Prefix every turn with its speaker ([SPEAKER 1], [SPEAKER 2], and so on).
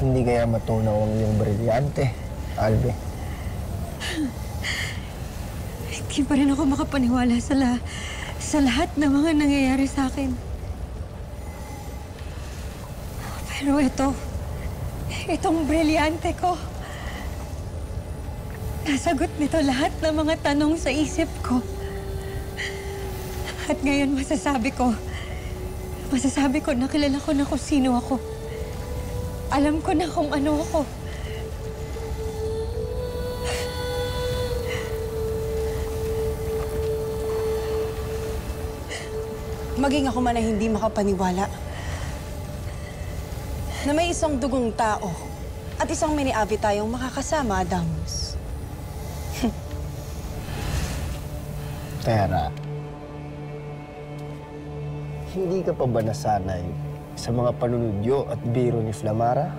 [SPEAKER 1] hindi kaya matunaw ang iyong brilyante, Albe?
[SPEAKER 2] Hindi pa rin ako makapaniwala sa lahat ng mga nangyayari sa akin. Pero itong brilyante ko, nasagot nito lahat ng mga tanong sa isip ko. At ngayon masasabi ko na kilala ko na kung sino ako. Alam ko na kung ano ako.
[SPEAKER 3] Maging ako man ay hindi makapaniwala na may isang dugong tao at isang mini-avi tayong makakasama, Adamus.
[SPEAKER 1] Tera, hindi ka pa ba nasanay sa mga panunudyo at biro ni Flamara?